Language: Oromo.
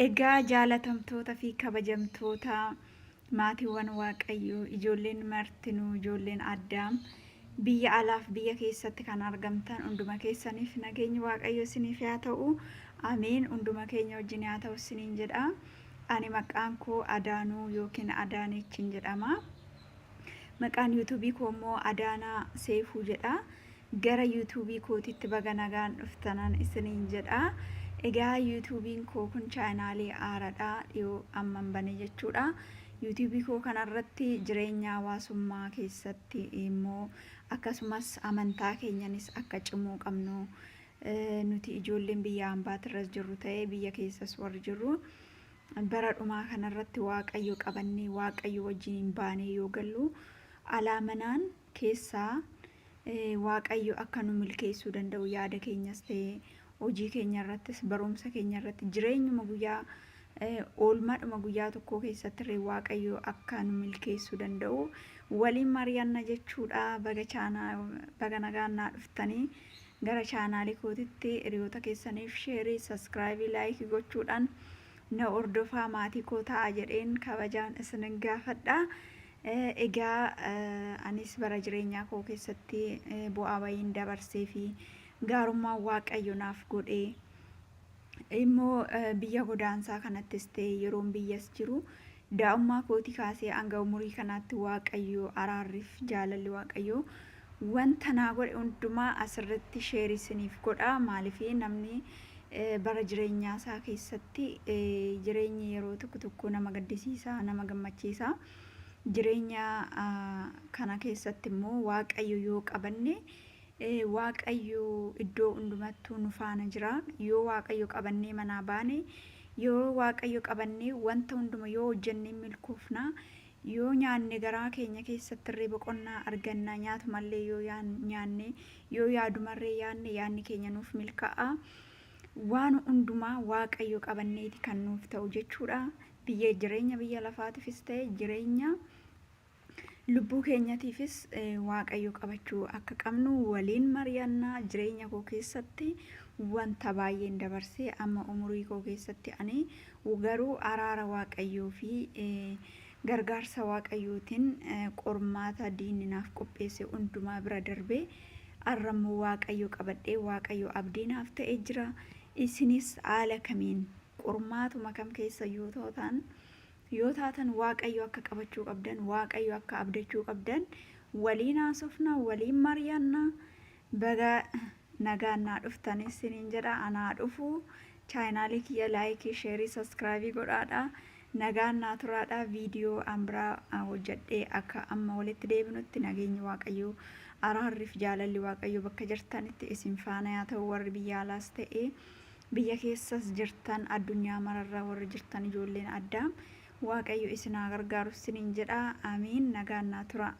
Egaa jaalatamtoota fi kabajamtoota maatiiwwan Waaqayyoo ijoolleen martinuu ijoolleen Addaam biyya alaaf biyya keessatti kan argamtan hunduma keessaniif nageenyi Waaqayyoo isiniif haa ta'u. Ameen. Hunduma keenya wajjin haa ta'u isiniin jedha. Ani maqaan koo Adaanuu yookiin Adaanechiin jedhama. Maqaan yuutuubii koo immoo Adaanaa Seefuu jedha. Gara yuutuubii kootitti baga nagaan dhuftanan isiniin jedha. Egaa yuutuubiin koo kun chaanaalii haaraadha dhiyoo amman bane jechuudha. Yuutuubii koo kanarratti jireenya hawaasummaa keessatti immoo akkasumas amantaa keenyanis akka cimuu qabnu nuti ijoolleen biyya hambaatirras jirru ta'ee biyya keessas warri jirru bara dhumaa kanarratti Waaqayyo qabannee Waaqayyo wajjin hin baane yoo gallu alaamanaan keessaa Waaqayyo akka nu milkeessuu danda'u yaada keenyas ta'ee hojii keenya irrattis barumsa keenya irratti jireenyuma guyyaa oolmadhuma guyyaa tokko keessatti Waaqayyo akka nu milkeessuu danda'u waliin mari'anna jechuudha. Baga nagaan naa dhuftanii gara chaanaalii kootitti hiriyoota keessaniif sheerii, saskiraayibii, laayikii gochuudhaan na hordofaa maatii koo ta'a jedheen kabajaan isinin gaafadha. Egaa anis bara jireenyaa koo keessatti bu'aa bayiin dabarsee fi gaarummaa Waaqayyo naaf godhee immoo biyya godaansaa kanattis ta'e yeroon biyyas jiru daa'ummaa kootii kaasee hanga umurii kanaatti Waaqayyo araarriif jaalalli Waaqayyo wanta naa godhe hundumaa asirratti sheerii isiniif godha. Maaliif namni bara jireenyaa isaa keessatti jireenyi yeroo tokko nama gaddisiisa, nama gammachiisa. Jireenya kana keessatti immoo Waaqayyo yoo qabanne Waaqayyo iddoo hundumattuu nu faana jira. Yoo Waaqayyo qabannee manaa baane, yoo Waaqayyo qabannee wanta hunduma yoo hojjennee milkoofna, yoo nyaanne garaa keenya keessatti irree boqonnaa arganna, nyaatumallee yoo nyaanne, yoo yaadumarree yaanne yaanni keenya nuuf milkaa'a. Waan hundumaa Waaqayyo qabanneeti kan nuuf ta'u jechuudha. Jireenya biyya lafaatiifis ta'e jireenya lubbuu keenyatiifis Waaqayyo qabachuu akka qabnu waliin mari'annaa. Jireenya koo keessatti wanta baay'een dabarsee amma umurii koo keessatti ani garuu araara Waaqayyoo fi gargaarsa Waaqayyootiin qormaata diinni naaf qopheesse hundumaa bira darbee arrammoo Waaqayyo qabadhee Waaqayyo abdii naaf ta'ee jira. Isinis haala kamiin qormaatuma kam keessa yoo taatan Waaqayyo akka qabachuu qabdan, Waaqayyo akka abdachuu qabdan waliin haasofna, waliin mari'anna. Baga nagaan naa dhuftan isiniin jedha. Anaa dhufu chaanaalii kiyya laayikii, sheerii, saskiraayibii godhaadha. Nagaan naa turaadha. Viidiyoo ambiraa hojjedhee akka amma walitti deebinutti nageenyi Waaqayyo araarriif jaalalli Waaqayyo bakka jirtanitti isin faana haa ta'u. Warri biyya alaas ta'e biyya keessas jirtan addunyaa mararra warri jirtan ijoolleen Addaam Waaqayyo isin haa gargaaru isiniin jedha. Amiin. Nagaan naa tura.